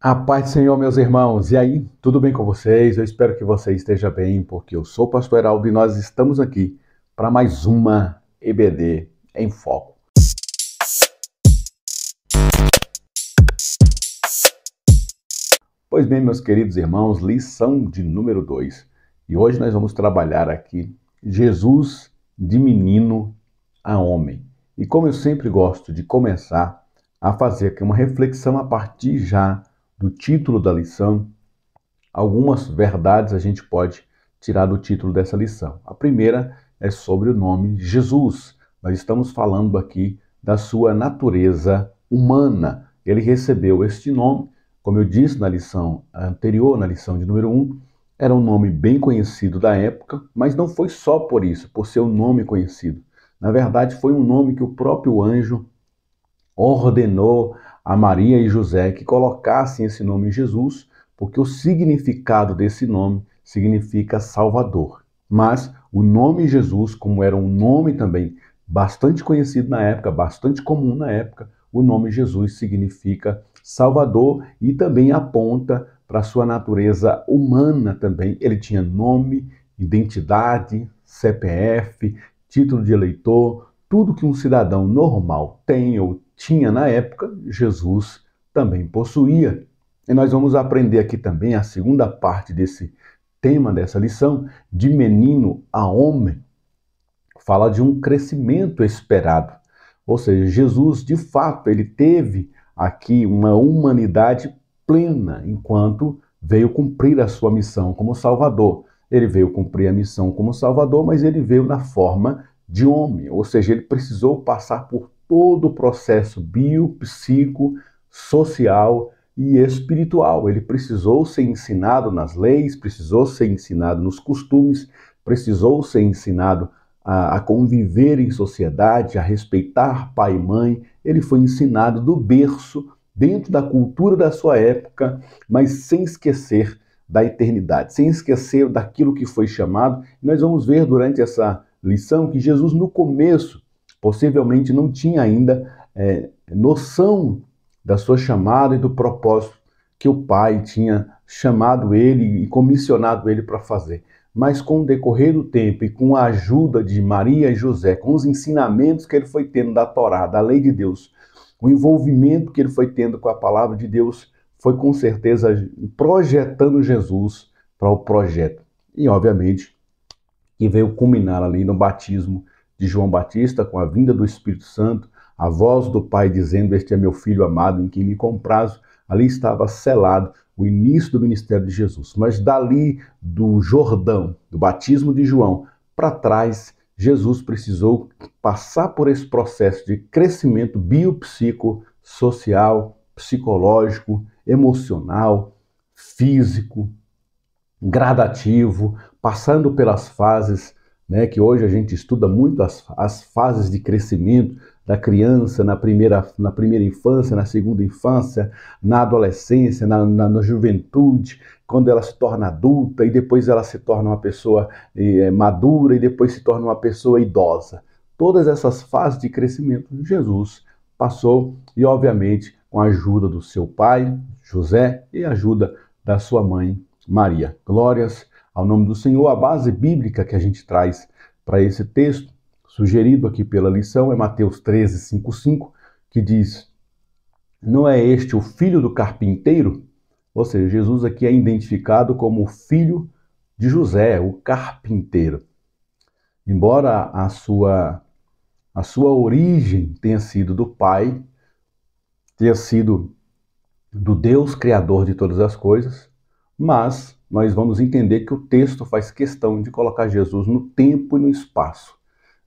A paz do Senhor, meus irmãos. E aí, tudo bem com vocês? Eu espero que você esteja bem, porque eu sou o Pastor Heraldo e nós estamos aqui para mais uma EBD em Foco. Pois bem, meus queridos irmãos, lição de número 2. E hoje nós vamos trabalhar aqui Jesus de menino a homem. E como eu sempre gosto de começar a fazer aqui uma reflexão a partir já do título da lição, algumas verdades a gente pode tirar do título dessa lição. A primeira é sobre o nome Jesus. Nós estamos falando aqui da sua natureza humana. Ele recebeu este nome, como eu disse na lição anterior, na lição de número 1, era um nome bem conhecido da época, mas não foi só por isso, por ser um nome conhecido. Na verdade, foi um nome que o próprio anjo ordenou a Maria e José que colocassem esse nome Jesus, porque o significado desse nome significa Salvador. Mas o nome Jesus, como era um nome também bastante conhecido na época, bastante comum na época, o nome Jesus significa Salvador e também aponta para a sua natureza humana também. Ele tinha nome, identidade, CPF, título de eleitor, tudo que um cidadão normal tem ou tinha na época, Jesus também possuía. E nós vamos aprender aqui também a segunda parte desse tema, dessa lição, de menino a homem. Fala de um crescimento esperado. Ou seja, Jesus, de fato, ele teve aqui uma humanidade plena, enquanto veio cumprir a sua missão como Salvador. Ele veio cumprir a missão como Salvador, mas ele veio na forma de homem. Ou seja, ele precisou passar por todo o processo biopsico, social e espiritual. Ele precisou ser ensinado nas leis, precisou ser ensinado nos costumes, precisou ser ensinado a conviver em sociedade, a respeitar pai e mãe. Ele foi ensinado do berço, dentro da cultura da sua época, mas sem esquecer da eternidade, sem esquecer daquilo que foi chamado. Nós vamos ver durante essa lição que Jesus, no começo, possivelmente não tinha ainda noção da sua chamada e do propósito que o Pai tinha chamado ele e comissionado ele para fazer. Mas com o decorrer do tempo e com a ajuda de Maria e José, com os ensinamentos que ele foi tendo da Torá, da lei de Deus, o envolvimento que ele foi tendo com a palavra de Deus, foi com certeza projetando Jesus para o projeto. E obviamente que veio culminar ali no batismo de João Batista, com a vinda do Espírito Santo, a voz do Pai dizendo: "Este é meu Filho amado, em quem me comprazo". Ali estava selado o início do ministério de Jesus. Mas dali do Jordão, do batismo de João, para trás, Jesus precisou passar por esse processo de crescimento biopsico, social, psicológico, emocional, físico, gradativo, passando pelas fases, que hoje a gente estuda muito as fases de crescimento da criança na primeira infância, na segunda infância, na adolescência, na juventude, quando ela se torna adulta e depois ela se torna uma pessoa madura e depois se torna uma pessoa idosa. Todas essas fases de crescimento Jesus passou e, obviamente, com a ajuda do seu pai, José, e a ajuda da sua mãe, Maria. Glórias ao nome do Senhor. A base bíblica que a gente traz para esse texto, sugerido aqui pela lição, é Mateus 13, 5, que diz: "Não é este o filho do carpinteiro?" Ou seja, Jesus aqui é identificado como o filho de José, o carpinteiro. Embora a sua origem tenha sido do Pai, tenha sido do Deus Criador de todas as coisas, mas nós vamos entender que o texto faz questão de colocar Jesus no tempo e no espaço.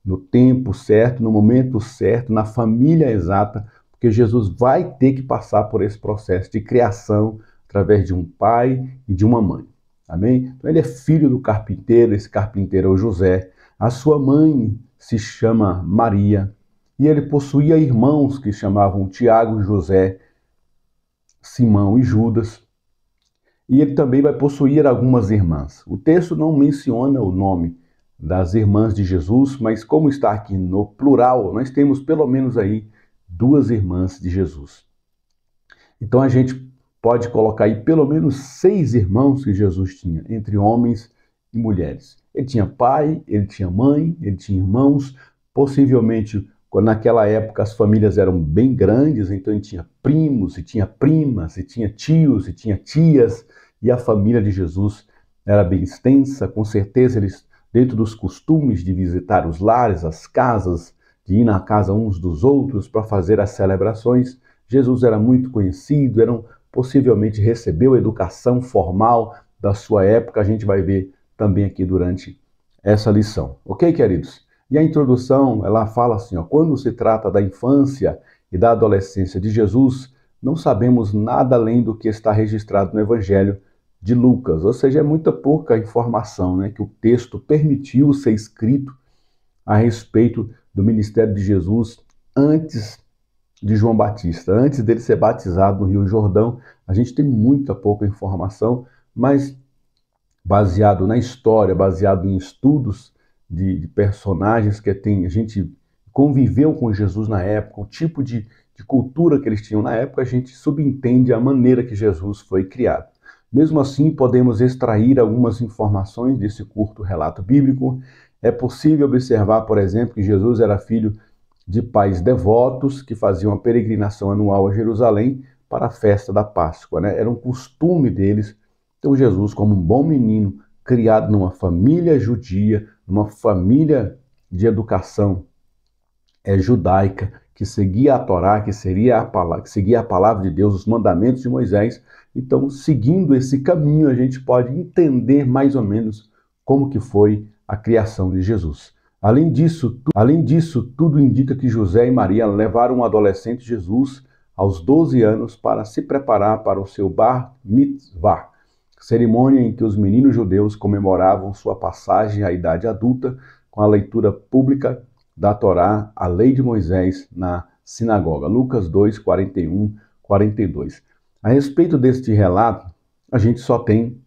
No tempo certo, no momento certo, na família exata, porque Jesus vai ter que passar por esse processo de criação através de um pai e de uma mãe. Amém? Então ele é filho do carpinteiro, esse carpinteiro é o José. A sua mãe se chama Maria e ele possuía irmãos que chamavam Tiago, José, Simão e Judas. E ele também vai possuir algumas irmãs. O texto não menciona o nome das irmãs de Jesus, mas como está aqui no plural, nós temos pelo menos aí 2 irmãs de Jesus. Então a gente pode colocar aí pelo menos 6 irmãos que Jesus tinha, entre homens e mulheres. Ele tinha pai, ele tinha mãe, ele tinha irmãos, possivelmente naquela época as famílias eram bem grandes, então ele tinha primos, e tinha primas, e tinha tios, e tinha tias, e a família de Jesus era bem extensa. Com certeza eles, dentro dos costumes de visitar os lares, as casas, de ir na casa uns dos outros para fazer as celebrações, Jesus era muito conhecido, possivelmente recebeu educação formal da sua época. A gente vai ver também aqui durante essa lição. Ok, queridos? E a introdução, ela fala assim, quando se trata da infância e da adolescência de Jesus, não sabemos nada além do que está registrado no Evangelho de Lucas. Ou seja, é muita pouca informação, né, que o texto permitiu ser escrito a respeito do ministério de Jesus antes de João Batista, antes dele ser batizado no Rio Jordão. A gente tem muita pouca informação, mas baseado na história, baseado em estudos de personagens a gente conviveu com Jesus na época, o tipo de cultura que eles tinham na época, a gente subentende a maneira que Jesus foi criado. Mesmo assim, podemos extrair algumas informações desse curto relato bíblico. É possível observar, por exemplo, que Jesus era filho de pais devotos que faziam a peregrinação anual a Jerusalém para a festa da Páscoa, né? Era um costume deles. Então Jesus, como um bom menino, criado numa família judia, numa família de educação judaica, que seguia a Torá, que seguia a palavra de Deus, os mandamentos de Moisés. Então, seguindo esse caminho, a gente pode entender mais ou menos como que foi a criação de Jesus. Além disso, tudo indica que José e Maria levaram o adolescente Jesus aos 12 anos para se preparar para o seu Bar Mitzvah, cerimônia em que os meninos judeus comemoravam sua passagem à idade adulta com a leitura pública da Torá, a lei de Moisés, na sinagoga. Lucas 2, 41, 42. A respeito deste relato, a gente só tem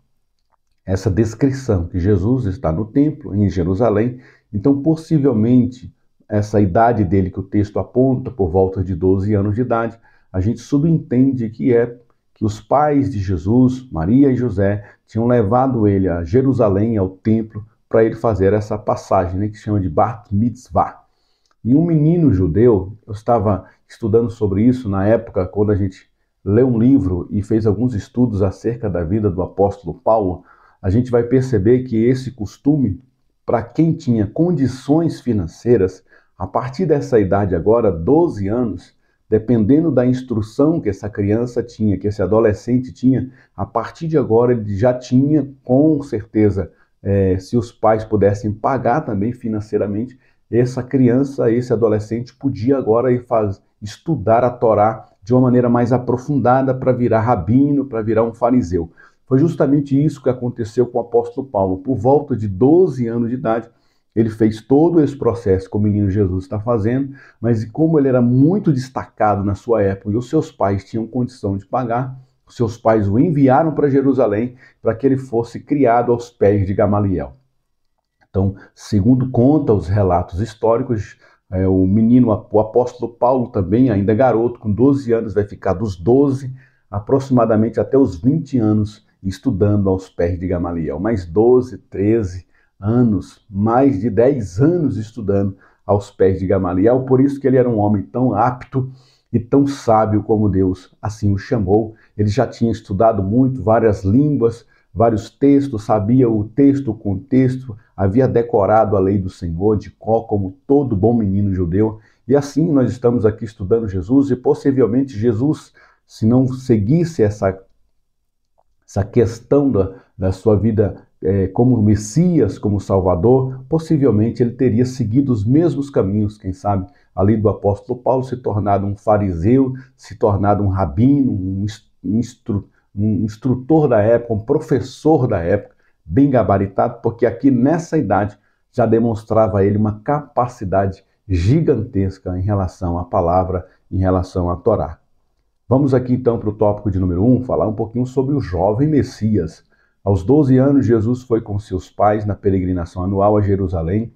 essa descrição, que Jesus está no templo, em Jerusalém. Então, possivelmente, essa idade dele que o texto aponta, por volta de 12 anos de idade, a gente subentende que os pais de Jesus, Maria e José, tinham levado ele a Jerusalém, ao templo, para ele fazer essa passagem, né, que se chama de Bar Mitzvah. E um menino judeu, eu estava estudando sobre isso na época, quando a gente leu um livro e fez alguns estudos acerca da vida do apóstolo Paulo, a gente vai perceber que esse costume, para quem tinha condições financeiras, a partir dessa idade agora, 12 anos, dependendo da instrução que essa criança tinha, que esse adolescente tinha, a partir de agora ele já tinha, com certeza, se os pais pudessem pagar também financeiramente, essa criança, esse adolescente podia agora estudar a Torá de uma maneira mais aprofundada para virar rabino, para virar um fariseu. Foi justamente isso que aconteceu com o apóstolo Paulo. Por volta de 12 anos de idade, ele fez todo esse processo que o menino Jesus está fazendo, mas como ele era muito destacado na sua época e os seus pais tinham condição de pagar, os seus pais o enviaram para Jerusalém para que ele fosse criado aos pés de Gamaliel. Então, segundo conta os relatos históricos, o apóstolo Paulo também, ainda garoto, com 12 anos, vai ficar dos 12 aproximadamente até os 20 anos estudando aos pés de Gamaliel. Mais 12, 13 anos, mais de 10 anos estudando aos pés de Gamaliel. Por isso que ele era um homem tão apto e tão sábio como Deus assim o chamou. Ele já tinha estudado muito, várias línguas, vários textos, sabia o texto, o contexto, havia decorado a lei do Senhor de cor, como todo bom menino judeu. E assim nós estamos aqui estudando Jesus, e possivelmente Jesus, se não seguisse essa questão da sua vida como Messias, como Salvador, possivelmente ele teria seguido os mesmos caminhos, quem sabe, ali do apóstolo Paulo, se tornado um fariseu, se tornado um rabino, um instrutor da época, um professor da época, bem gabaritado, porque aqui nessa idade já demonstrava ele uma capacidade gigantesca em relação à palavra, em relação à Torá. Vamos aqui então para o tópico de número 1, falar um pouquinho sobre o jovem Messias. Aos 12 anos, Jesus foi com seus pais na peregrinação anual a Jerusalém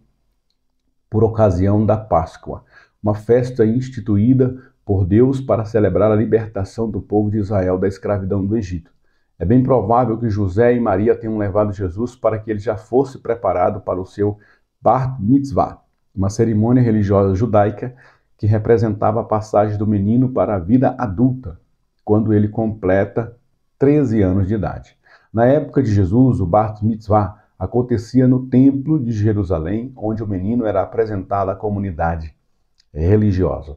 por ocasião da Páscoa, uma festa instituída por Deus para celebrar a libertação do povo de Israel da escravidão do Egito. É bem provável que José e Maria tenham levado Jesus para que ele já fosse preparado para o seu Bar Mitzvah, uma cerimônia religiosa judaica que representava a passagem do menino para a vida adulta, quando ele completa 13 anos de idade. Na época de Jesus, o Bar Mitzvah acontecia no Templo de Jerusalém, onde o menino era apresentado à comunidade religiosa.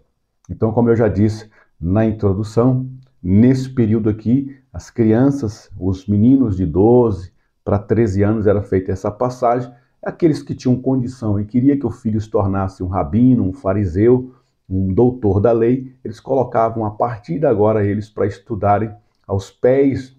Então, como eu já disse na introdução, nesse período aqui, as crianças, os meninos de 12 para 13 anos, era feita essa passagem. Aqueles que tinham condição e queria que o filho se tornasse um rabino, um fariseu, um doutor da lei, eles colocavam a partir de agora eles para estudarem aos pés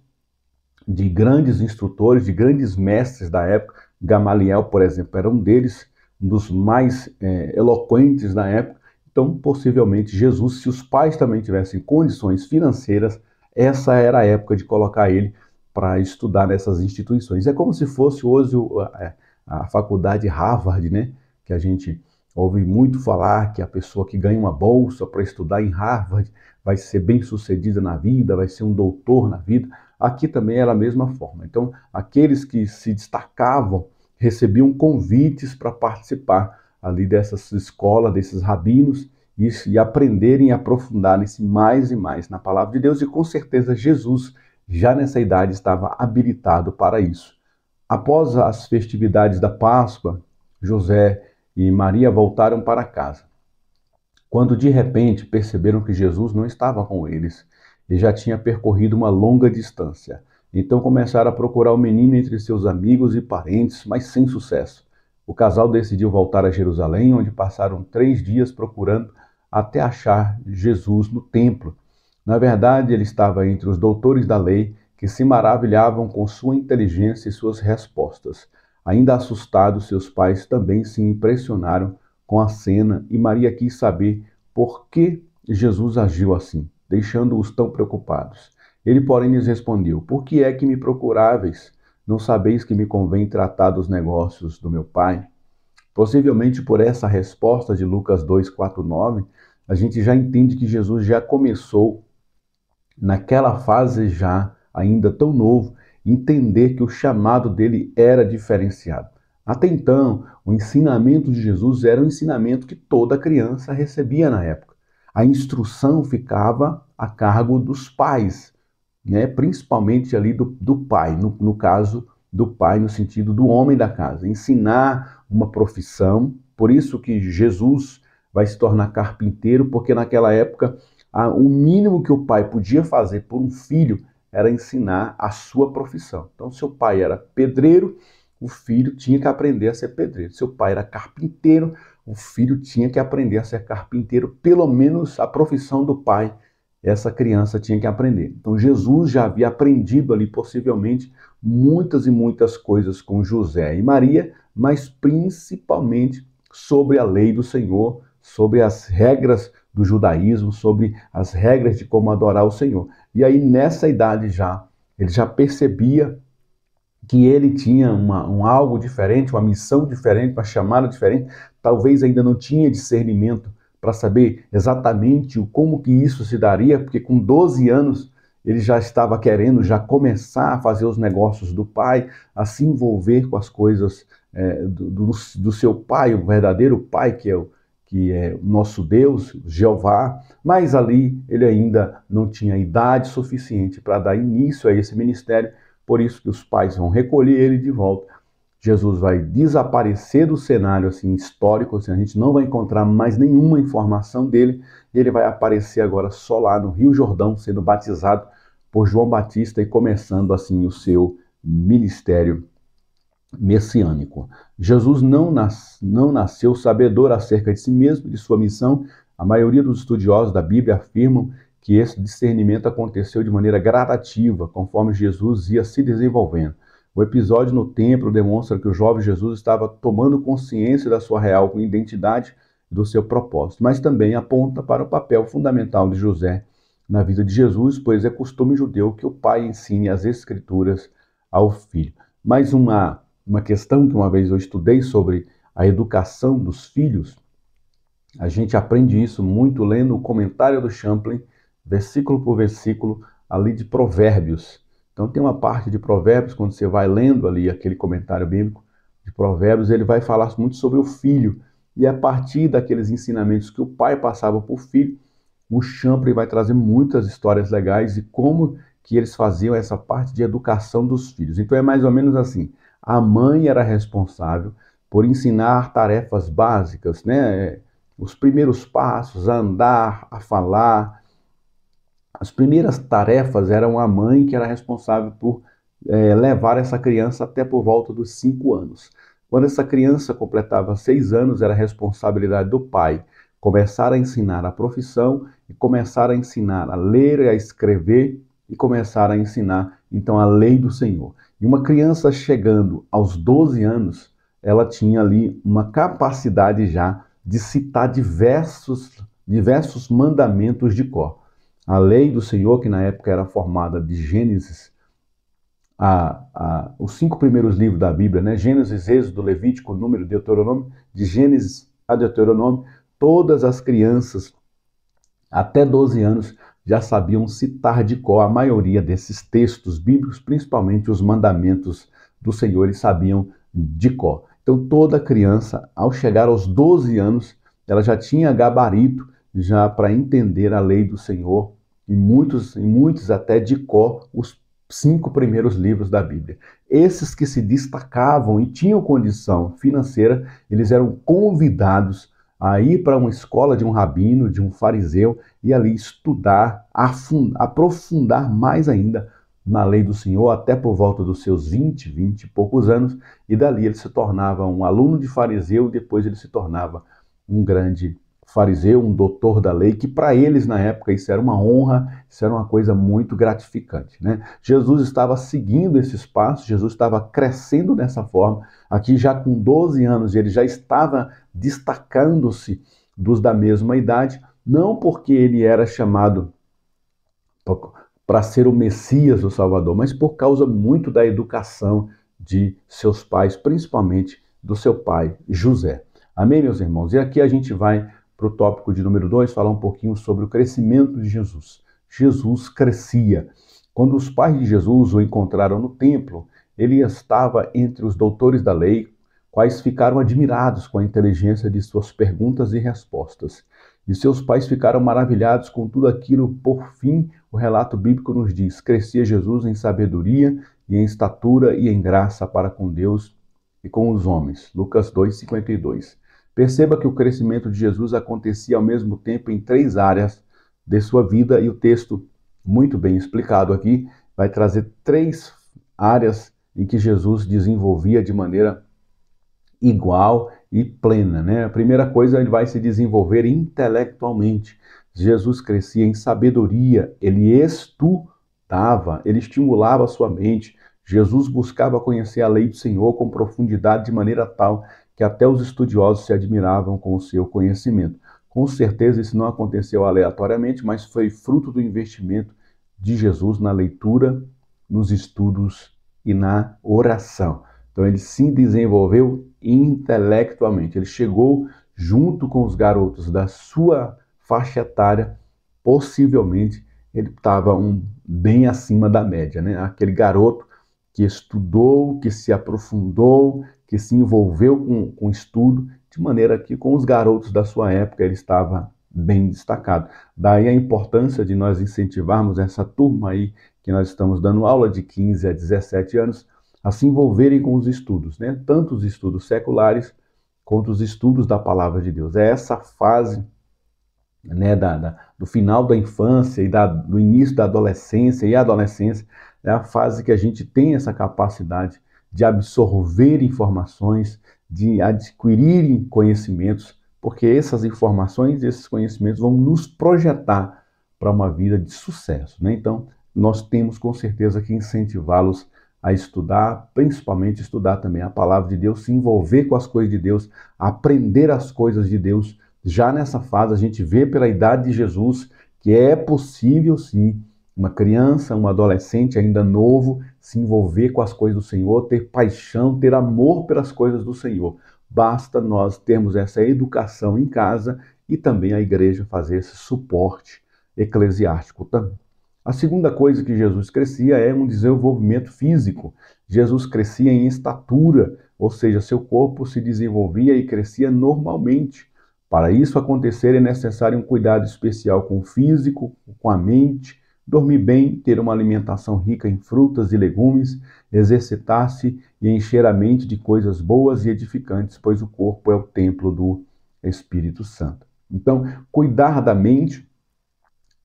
de grandes instrutores, de grandes mestres da época. Gamaliel, por exemplo, era um deles, um dos mais eloquentes da época. Então, possivelmente, Jesus, se os pais também tivessem condições financeiras, essa era a época de colocar ele para estudar nessas instituições. É como se fosse hoje a faculdade Harvard, né? Que a gente ouve muito falar que a pessoa que ganha uma bolsa para estudar em Harvard vai ser bem-sucedida na vida, vai ser um doutor na vida. Aqui também era a mesma forma. Então, aqueles que se destacavam recebiam convites para participar ali dessas escolas, desses rabinos, e aprenderem e aprofundarem-se mais e mais na palavra de Deus. E com certeza Jesus, já nessa idade, estava habilitado para isso. Após as festividades da Páscoa, José e Maria voltaram para casa, quando de repente perceberam que Jesus não estava com eles e já tinha percorrido uma longa distância. Então começaram a procurar o menino entre seus amigos e parentes, mas sem sucesso. O casal decidiu voltar a Jerusalém, onde passaram 3 dias procurando até achar Jesus no templo. Na verdade, ele estava entre os doutores da lei, que se maravilhavam com sua inteligência e suas respostas. Ainda assustados, seus pais também se impressionaram com a cena e Maria quis saber por que Jesus agiu assim, deixando-os tão preocupados. Ele, porém, lhes respondeu: por que é que me procuráveis? Não sabeis que me convém tratar dos negócios do meu pai? Possivelmente por essa resposta de Lucas 2, 4, 9, a gente já entende que Jesus já começou, naquela fase já ainda tão novo, entender que o chamado dele era diferenciado. Até então, o ensinamento de Jesus era um ensinamento que toda criança recebia na época. A instrução ficava a cargo dos pais, né? Principalmente ali do pai, no caso do pai, no sentido do homem da casa. Ensinar uma profissão, por isso que Jesus vai se tornar carpinteiro, porque naquela época o mínimo que o pai podia fazer por um filho era ensinar a sua profissão. Então, se o pai era pedreiro, o filho tinha que aprender a ser pedreiro. Se o pai era carpinteiro, o filho tinha que aprender a ser carpinteiro. Pelo menos a profissão do pai, essa criança tinha que aprender. Então, Jesus já havia aprendido ali, possivelmente, muitas e muitas coisas com José e Maria, mas principalmente sobre a lei do Senhor, sobre as regras do judaísmo, sobre as regras de como adorar o Senhor. E aí, nessa idade já, ele já percebia que ele tinha algo diferente, uma missão diferente, uma chamada diferente. Talvez ainda não tinha discernimento para saber exatamente como que isso se daria, porque com 12 anos ele já estava querendo já começar a fazer os negócios do pai, a se envolver com as coisas do seu pai, o verdadeiro pai, que é o nosso Deus, Jeová, mas ali ele ainda não tinha idade suficiente para dar início a esse ministério, por isso que os pais vão recolher ele de volta. Jesus vai desaparecer do cenário assim, histórico, assim, a gente não vai encontrar mais nenhuma informação dele, e ele vai aparecer agora só lá no Rio Jordão, sendo batizado por João Batista e começando assim o seu ministério messiânico. Jesus não nasceu sabedor acerca de si mesmo, de sua missão. A maioria dos estudiosos da Bíblia afirmam que esse discernimento aconteceu de maneira gradativa, conforme Jesus ia se desenvolvendo. O episódio no templo demonstra que o jovem Jesus estava tomando consciência da sua real identidade e do seu propósito, mas também aponta para o papel fundamental de José na vida de Jesus, pois é costume judeu que o pai ensine as escrituras ao filho. Mais uma questão que uma vez eu estudei sobre a educação dos filhos A gente aprende isso muito lendo o comentário do Champlin, versículo por versículo, ali de Provérbios. Então tem uma parte de Provérbios, quando você vai lendo ali aquele comentário bíblico de Provérbios, ele vai falar muito sobre o filho. E a partir daqueles ensinamentos que o pai passava para o filho, o Champlin vai trazer muitas histórias legais de como que eles faziam essa parte de educação dos filhos. Então é mais ou menos assim, a mãe era responsável por ensinar tarefas básicas, né? Os primeiros passos, a andar, a falar. As primeiras tarefas eram a mãe que era responsável por levar essa criança até por volta dos 5 anos. Quando essa criança completava 6 anos, era responsabilidade do pai começar a ensinar a profissão e começar a ensinar a ler e a escrever e começar a ensinar, então, a lei do Senhor. E uma criança chegando aos 12 anos, ela tinha ali uma capacidade já de citar diversos mandamentos de cor. A lei do Senhor, que na época era formada de Gênesis, os 5 primeiros livros da Bíblia, né? Gênesis, Êxodo, Levítico, Número, Deuteronômio, de Gênesis a Deuteronômio, todas as crianças até 12 anos já sabiam citar de cor a maioria desses textos bíblicos, principalmente os mandamentos do Senhor, eles sabiam de cor. Então toda criança, ao chegar aos 12 anos, ela já tinha gabarito já para entender a lei do Senhor, e muitos até de cor os 5 primeiros livros da Bíblia. Esses que se destacavam e tinham condição financeira, eles eram convidados a ir para uma escola de um rabino, de um fariseu, e ali estudar, aprofundar mais ainda na lei do Senhor, até por volta dos seus 20 e poucos anos, e dali ele se tornava um aluno de fariseu, e depois ele se tornava um grande fariseu, um doutor da lei, que para eles na época isso era uma honra, isso era uma coisa muito gratificante, né? Jesus estava seguindo esses passos, Jesus estava crescendo dessa forma, aqui já com 12 anos ele já estava destacando-se dos da mesma idade, não porque ele era chamado para ser o Messias, o Salvador, mas por causa muito da educação de seus pais, principalmente do seu pai José. Amém, meus irmãos? E aqui a gente vai para o tópico de número 2, falar um pouquinho sobre o crescimento de Jesus. Jesus crescia. Quando os pais de Jesus o encontraram no templo, ele estava entre os doutores da lei, quais ficaram admirados com a inteligência de suas perguntas e respostas. E seus pais ficaram maravilhados com tudo aquilo. Por fim, o relato bíblico nos diz: crescia Jesus em sabedoria e em estatura e em graça para com Deus e com os homens. Lucas 2:52. Perceba que o crescimento de Jesus acontecia ao mesmo tempo em 3 áreas de sua vida, e o texto, muito bem explicado aqui, vai trazer 3 áreas em que Jesus desenvolvia de maneira igual e plena, né? A primeira coisa, ele vai se desenvolver intelectualmente. Jesus crescia em sabedoria, ele estudava, ele estimulava a sua mente. Jesus buscava conhecer a lei do Senhor com profundidade de maneira tal que até os estudiosos se admiravam com o seu conhecimento. Com certeza isso não aconteceu aleatoriamente, mas foi fruto do investimento de Jesus na leitura, nos estudos e na oração. Então ele se desenvolveu intelectualmente. Ele chegou junto com os garotos da sua faixa etária, possivelmente ele estava bem acima da média, né? Aquele garoto que estudou, que se aprofundou, que se envolveu com estudo, de maneira que com os garotos da sua época ele estava bem destacado. Daí a importância de nós incentivarmos essa turma aí, que nós estamos dando aula de 15 a 17 anos, a se envolverem com os estudos, né? Tanto os estudos seculares quanto os estudos da palavra de Deus. É essa fase, né, do final da infância e do início da adolescência e adolescência, é a fase que a gente tem essa capacidade de absorver informações, de adquirir conhecimentos, porque essas informações e esses conhecimentos vão nos projetar para uma vida de sucesso, né? Então, nós temos com certeza que incentivá-los a estudar, principalmente estudar também a palavra de Deus, se envolver com as coisas de Deus, aprender as coisas de Deus. Já nessa fase, a gente vê pela idade de Jesus que é possível, sim, uma criança, um adolescente ainda novo, se envolver com as coisas do Senhor, ter paixão, ter amor pelas coisas do Senhor. Basta nós termos essa educação em casa e também a igreja fazer esse suporte eclesiástico também. A segunda coisa que Jesus crescia é um desenvolvimento físico. Jesus crescia em estatura, ou seja, seu corpo se desenvolvia e crescia normalmente. Para isso acontecer, é necessário um cuidado especial com o físico, com a mente, dormir bem, ter uma alimentação rica em frutas e legumes, exercitar-se e encher a mente de coisas boas e edificantes, pois o corpo é o templo do Espírito Santo. Então, cuidar da mente,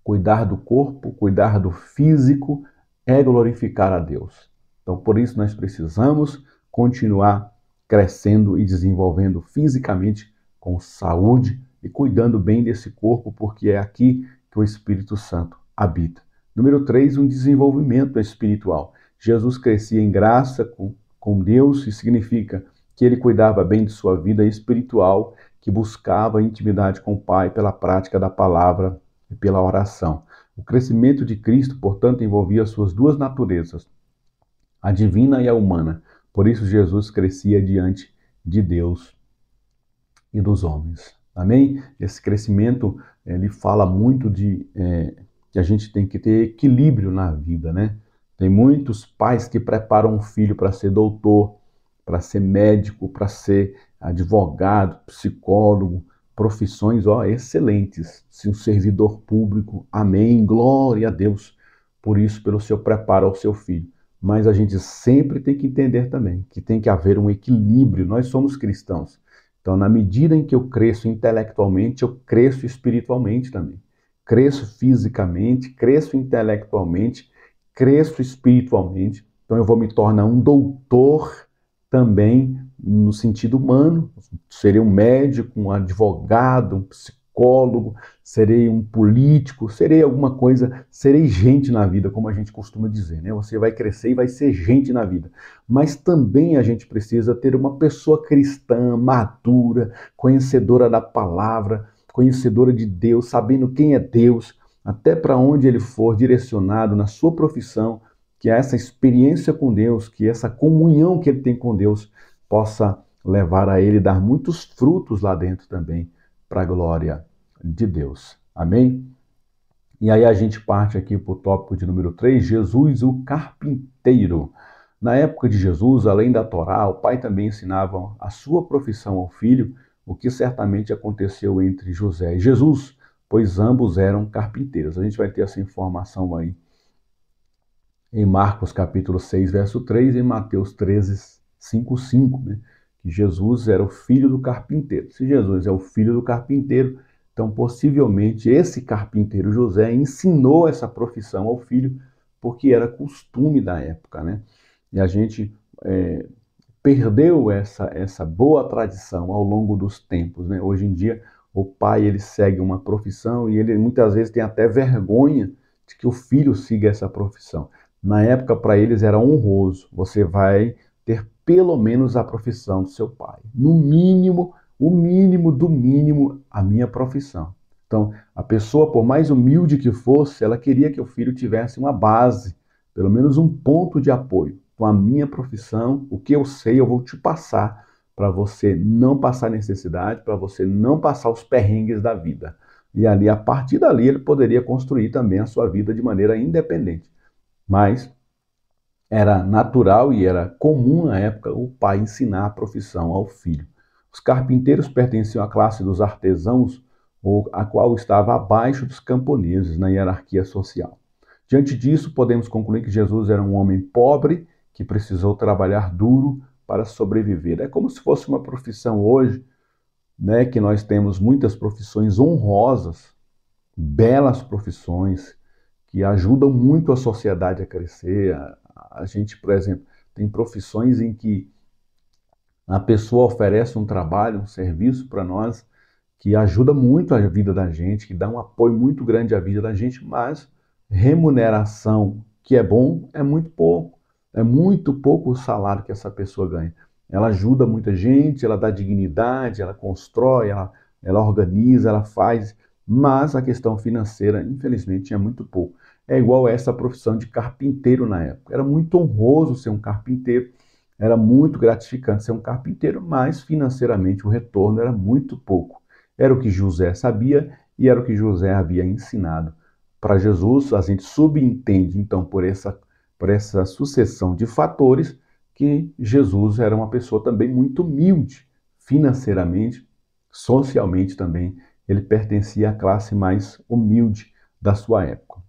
cuidar do corpo, cuidar do físico é glorificar a Deus. Então, por isso nós precisamos continuar crescendo e desenvolvendo fisicamente com saúde e cuidando bem desse corpo, porque é aqui que o Espírito Santo habita. Número 3, um desenvolvimento espiritual. Jesus crescia em graça com Deus, e significa que ele cuidava bem de sua vida espiritual, que buscava intimidade com o Pai pela prática da palavra e pela oração. O crescimento de Cristo, portanto, envolvia suas duas naturezas, a divina e a humana. Por isso Jesus crescia diante de Deus e dos homens. Amém? Esse crescimento, ele fala muito de que a gente tem que ter equilíbrio na vida, né? Tem muitos pais que preparam um filho para ser doutor, para ser médico, para ser advogado, psicólogo, profissões excelentes. Se um servidor público, amém, glória a Deus por isso, pelo seu preparo ao seu filho. Mas a gente sempre tem que entender também que tem que haver um equilíbrio. Nós somos cristãos. Então, na medida em que eu cresço intelectualmente, eu cresço espiritualmente também. Cresço fisicamente, cresço intelectualmente, cresço espiritualmente. Então, eu vou me tornar um doutor também no sentido humano. Serei um médico, um advogado, um psicólogo, serei um político, serei alguma coisa, serei gente na vida, como a gente costuma dizer, né? Você vai crescer e vai ser gente na vida. Mas também a gente precisa ter uma pessoa cristã, madura, conhecedora da palavra, conhecedora de Deus, sabendo quem é Deus, até para onde ele for direcionado na sua profissão, que essa experiência com Deus, que essa comunhão que ele tem com Deus possa levar a ele dar muitos frutos lá dentro também, para a glória de Deus. Amém? E aí a gente parte aqui para o tópico de número 3, Jesus o carpinteiro. Na época de Jesus, além da Torá, o pai também ensinava a sua profissão ao filho, o que certamente aconteceu entre José e Jesus, pois ambos eram carpinteiros. A gente vai ter essa informação aí em Marcos capítulo 6, verso 3, e em Mateus 13, 5, 5, né? Que Jesus era o filho do carpinteiro. Se Jesus é o filho do carpinteiro, então possivelmente esse carpinteiro José ensinou essa profissão ao filho, porque era costume da época, né? E a gente perdeu essa boa tradição ao longo dos tempos, né? Hoje em dia, o pai ele segue uma profissão e ele muitas vezes tem até vergonha de que o filho siga essa profissão. Na época, para eles era honroso. Você vai ter pelo menos a profissão do seu pai. No mínimo, o mínimo do mínimo, a minha profissão. Então, a pessoa, por mais humilde que fosse, ela queria que o filho tivesse uma base, pelo menos um ponto de apoio. Então, a minha profissão, o que eu sei, eu vou te passar para você não passar necessidade, para você não passar os perrengues da vida. E ali, a partir dali, ele poderia construir também a sua vida de maneira independente. Mas era natural e era comum na época o pai ensinar a profissão ao filho. Os carpinteiros pertenciam à classe dos artesãos, a qual estava abaixo dos camponeses na hierarquia social. Diante disso, podemos concluir que Jesus era um homem pobre que precisou trabalhar duro para sobreviver. É como se fosse uma profissão hoje, né, que nós temos muitas profissões honrosas, belas profissões, que ajudam muito a sociedade a crescer. A gente, por exemplo, tem profissões em que a pessoa oferece um trabalho, um serviço para nós, que ajuda muito a vida da gente, que dá um apoio muito grande à vida da gente, mas remuneração, que é bom, é muito pouco. É muito pouco o salário que essa pessoa ganha. Ela ajuda muita gente, ela dá dignidade, ela constrói, ela organiza, ela faz, mas a questão financeira, infelizmente, é muito pouco. É igual a essa profissão de carpinteiro na época. Era muito honroso ser um carpinteiro, era muito gratificante ser um carpinteiro, mas financeiramente o retorno era muito pouco. Era o que José sabia e era o que José havia ensinado para Jesus. A gente subentende, então, por essa sucessão de fatores, que Jesus era uma pessoa também muito humilde, financeiramente, socialmente também. Ele pertencia à classe mais humilde da sua época.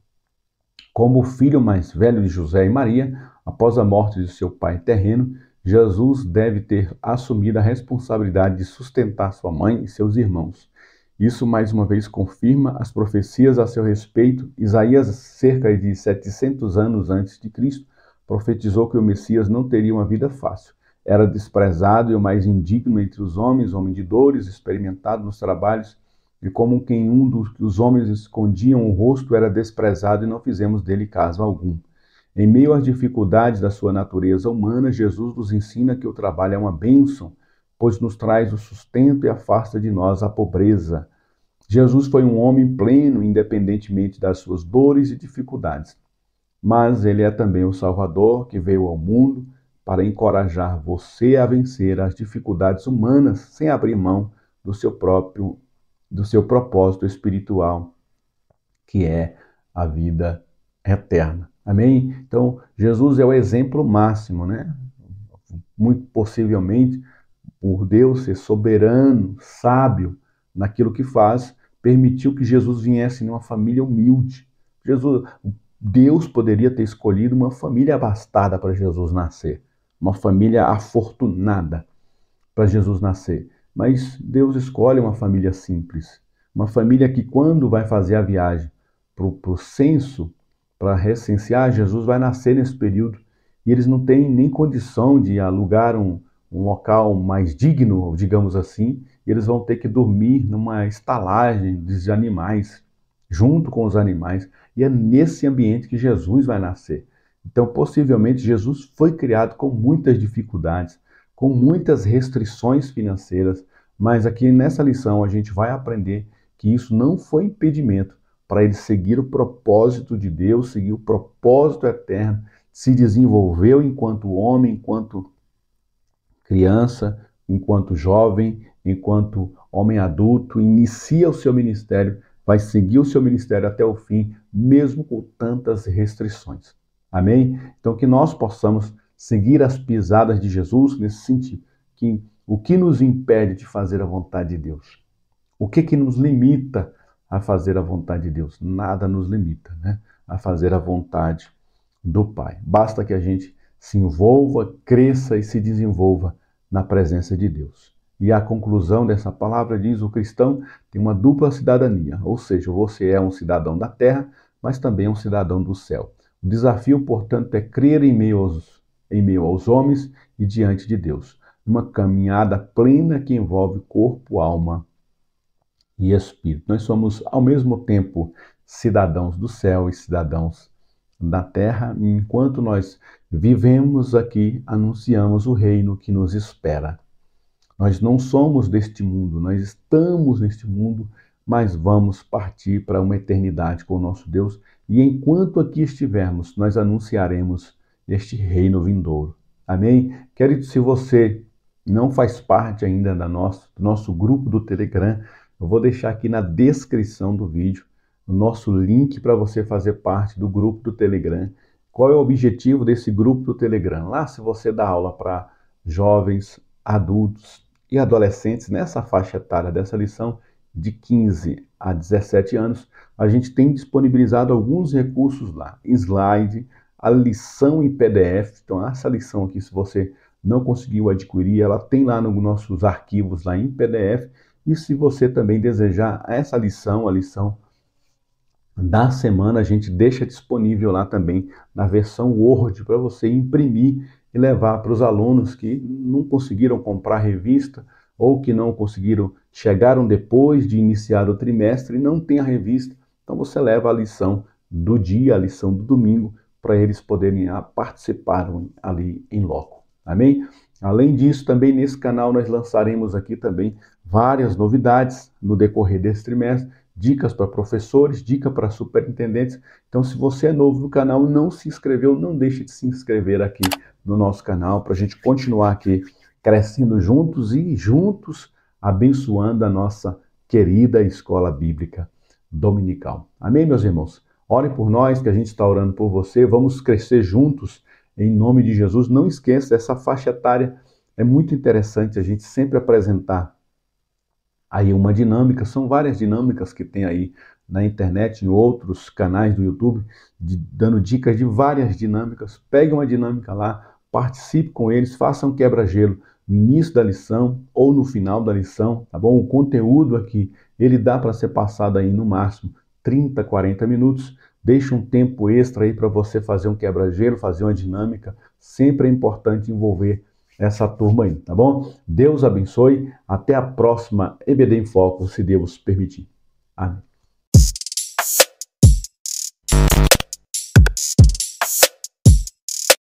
Como o filho mais velho de José e Maria, após a morte de seu pai terreno, Jesus deve ter assumido a responsabilidade de sustentar sua mãe e seus irmãos. Isso mais uma vez confirma as profecias a seu respeito. Isaías, cerca de 700 anos antes de Cristo, profetizou que o Messias não teria uma vida fácil. Era desprezado e o mais indigno entre os homens, homem de dores, experimentado nos trabalhos, e como quem um dos homens escondiam o rosto era desprezado e não fizemos dele caso algum. Em meio às dificuldades da sua natureza humana, Jesus nos ensina que o trabalho é uma bênção, pois nos traz o sustento e afasta de nós a pobreza. Jesus foi um homem pleno, independentemente das suas dores e dificuldades. Mas ele é também o Salvador que veio ao mundo para encorajar você a vencer as dificuldades humanas sem abrir mão do seu propósito espiritual, que é a vida eterna. Amém? Então, Jesus é o exemplo máximo, né? Muito possivelmente, por Deus ser soberano, sábio naquilo que faz, permitiu que Jesus viesse numa família humilde. Deus poderia ter escolhido uma família abastada para Jesus nascer, uma família afortunada para Jesus nascer. Mas Deus escolhe uma família simples, uma família que quando vai fazer a viagem para o censo, para recensear, Jesus vai nascer nesse período e eles não têm nem condição de alugar um local mais digno, digamos assim, e eles vão ter que dormir numa estalagem de animais, junto com os animais, e é nesse ambiente que Jesus vai nascer. Então, possivelmente, Jesus foi criado com muitas dificuldades, com muitas restrições financeiras, mas aqui nessa lição a gente vai aprender que isso não foi impedimento para ele seguir o propósito de Deus, seguir o propósito eterno, se desenvolveu enquanto homem, enquanto criança, enquanto jovem, enquanto homem adulto, inicia o seu ministério, vai seguir o seu ministério até o fim, mesmo com tantas restrições. Amém? Então que nós possamos seguir as pisadas de Jesus nesse sentido, que o que nos impede de fazer a vontade de Deus? O que nos limita a fazer a vontade de Deus? Nada nos limita, né? A fazer a vontade do Pai. Basta que a gente se envolva, cresça e se desenvolva na presença de Deus. E a conclusão dessa palavra diz: o cristão tem uma dupla cidadania, ou seja, você é um cidadão da terra, mas também é um cidadão do céu. O desafio, portanto, é crer em meio aos homens e diante de Deus. Uma caminhada plena que envolve corpo, alma e espírito. Nós somos, ao mesmo tempo, cidadãos do céu e cidadãos da terra, e enquanto nós vivemos aqui, anunciamos o reino que nos espera. Nós não somos deste mundo, nós estamos neste mundo, mas vamos partir para uma eternidade com o nosso Deus, e enquanto aqui estivermos, nós anunciaremos este reino vindouro. Amém? Querido, se você não faz parte ainda do nosso grupo do Telegram, eu vou deixar aqui na descrição do vídeo o nosso link para você fazer parte do grupo do Telegram. Qual é o objetivo desse grupo do Telegram? Lá, se você dá aula para jovens, adultos e adolescentes, nessa faixa etária dessa lição, de 15 a 17 anos, a gente tem disponibilizado alguns recursos lá. Slide, a lição em PDF. Então, essa lição aqui, se você não conseguiu adquirir, ela tem lá nos nossos arquivos lá em PDF. E se você também desejar essa lição, a lição da semana, a gente deixa disponível lá também na versão Word para você imprimir e levar para os alunos que não conseguiram comprar a revista ou que não conseguiram, chegaram depois de iniciar o trimestre e não tem a revista. Então você leva a lição do dia, a lição do domingo, para eles poderem participar ali em loco. Amém? Além disso, também nesse canal nós lançaremos aqui também várias novidades no decorrer desse trimestre, dicas para professores, dicas para superintendentes. Então, se você é novo no canal e não se inscreveu, não deixe de se inscrever aqui no nosso canal para a gente continuar aqui crescendo juntos e juntos abençoando a nossa querida Escola Bíblica Dominical. Amém, meus irmãos? Orem por nós, que a gente está orando por você. Vamos crescer juntos, em nome de Jesus. Não esqueça, essa faixa etária é muito interessante a gente sempre apresentar aí uma dinâmica. São várias dinâmicas que tem aí na internet, em outros canais do YouTube, dando dicas de várias dinâmicas. Pegue uma dinâmica lá, participe com eles, faça um quebra-gelo no início da lição ou no final da lição, tá bom? O conteúdo aqui, ele dá para ser passado aí no máximo 30, 40 minutos. Deixe um tempo extra aí para você fazer um quebra-gelo, fazer uma dinâmica. Sempre é importante envolver essa turma aí, tá bom? Deus abençoe. Até a próxima EBD em Foco, se Deus permitir. Amém.